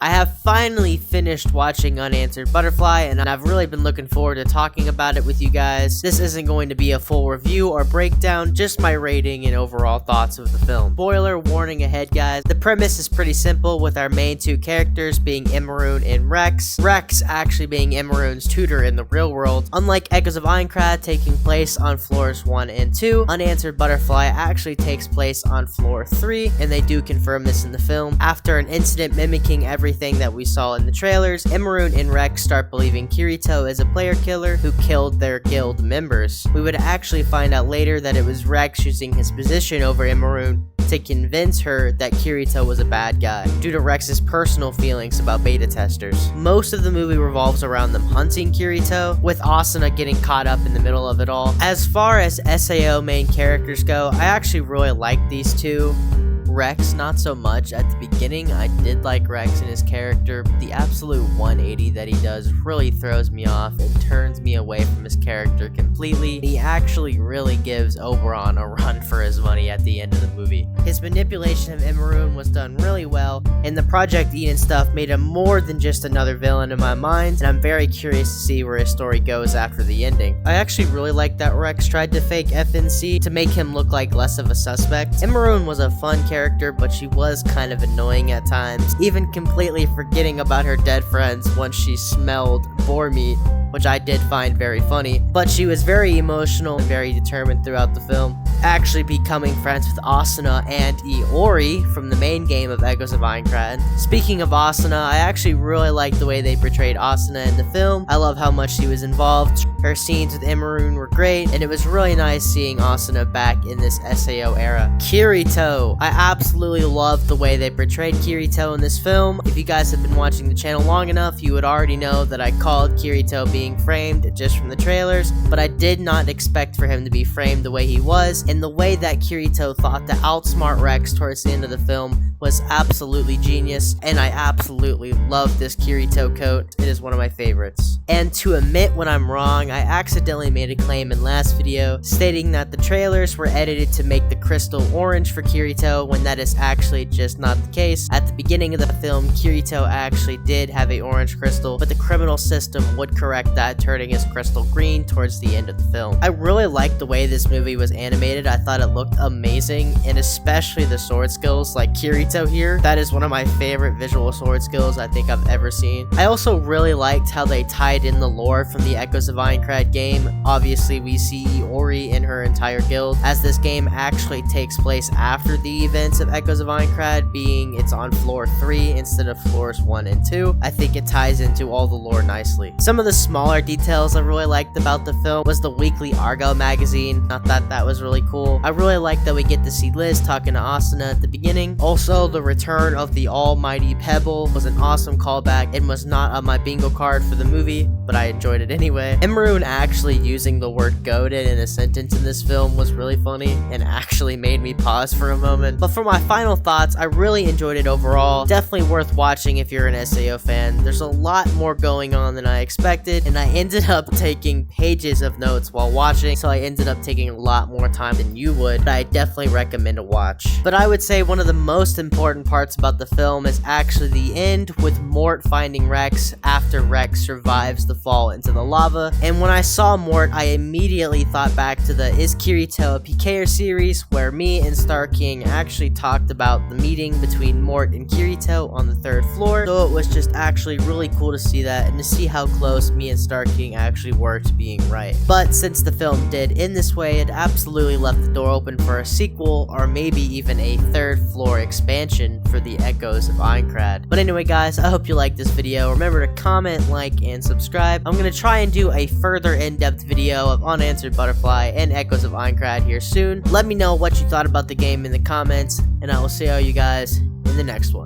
I have finally finished watching Unanswered Butterfly, and I've really been looking forward to talking about it with you guys. This isn't going to be a full review or breakdown, just my rating and overall thoughts of the film. Spoiler warning ahead, guys. The premise is pretty simple, with our main two characters being Immaroon and Rex. Rex actually being Immaroon's tutor in the real world. Unlike Echoes of Aincrad taking place on floors 1 and 2, Unanswered Butterfly actually takes place on floor 3, and they do confirm this in the film. After an incident mimicking everything that we saw in the trailers, Immaroon and Rex start believing Kirito is a player killer who killed their guild members. We would actually find out later that it was Rex using his position over Immaroon to convince her that Kirito was a bad guy, due to Rex's personal feelings about beta testers. Most of the movie revolves around them hunting Kirito, with Asuna getting caught up in the middle of it all. As far as SAO main characters go, I actually really like these two. Rex, not so much. At the beginning, I did like Rex and his character, but the absolute 180 that he does really throws me off and turns me away from his character completely. He actually really gives Oberon a run for his money at the end of the movie. His manipulation of Immaroon was done really well, and the Project Eden stuff made him more than just another villain in my mind, and I'm very curious to see where his story goes after the ending. I actually really like that Rex tried to fake FNC to make him look like less of a suspect. Immaroon was a fun character, but she was kind of annoying at times, even completely forgetting about her dead friends once she smelled boar meat, which I did find very funny. But she was very emotional and very determined throughout the film, actually becoming friends with Asuna and Iori from the main game of Echoes of Aincrad. Speaking of Asuna, I actually really like the way they portrayed Asuna in the film. I love how much she was involved. Her scenes with Immaroon were great, and it was really nice seeing Asuna back in this SAO era. Kirito. I absolutely love the way they portrayed Kirito in this film. If you guys have been watching the channel long enough, you would already know that I called Kirito being framed just from the trailers, but I did not expect for him to be framed the way he was, and the way that Kirito thought to outsmart Rex towards the end of the film was absolutely genius, and I absolutely love this Kirito coat. It is one of my favorites. And to admit when I'm wrong, I accidentally made a claim in last video stating that the trailers were edited to make the crystal orange for Kirito, when that is actually just not the case. At the beginning of the film, Kirito actually did have a orange crystal, but the criminal system would correct that, turning his crystal green towards the end of the film. I really liked the way this movie was animated. I thought it looked amazing, and especially the sword skills like Kirito here. That is one of my favorite visual sword skills I think I've ever seen. I also really liked how they tied in the lore from the Echoes of Aincrad game. Obviously, we see Iori and her entire guild, as this game actually takes place after the events of Echoes of Aincrad, being it's on floor 3 instead of floors 1 and 2. I think it ties into all the lore nicely. Some of the smaller details I really liked about the film was the weekly Argo magazine. Not that that was really cool. I really liked that we get to see Liz talking to Asuna at the beginning. Also, the return of the almighty Pebble was an awesome callback. It was not on my bingo card for the movie, but I enjoyed it anyway. Immaroon actually using the word goated in a sentence in this film was really funny and actually made me pause for a moment. But for my final thoughts, I really enjoyed it overall. Definitely worth watching if you're an SAO fan. There's a lot more going on than I expected, and I ended up taking pages of notes while watching, so I ended up taking a lot more time than you would, but I definitely recommend a watch. But I would say one of the most important parts about the film is actually the end, with Mort finding Rex after Rex survives the fall into the lava. And when I saw Mort, I immediately thought back to the Is Kirito a PKer series, where me and Star King actually talked about the meeting between Mort and Kirito on the 3rd floor. So it was just actually really cool to see that, and to see how close me and Star King actually were to being right. But since the film did end this way, it absolutely left the door open for a sequel, or maybe even a 3rd floor expansion for the Echoes of Aincrad. But anyway, guys, I hope you liked this video. Remember to comment, like, and subscribe. I'm gonna try and do a further in-depth video of Unanswered Butterfly and Echoes of Aincrad here soon. Let me know what you thought about the game in the comments, and I will see all you guys in the next one.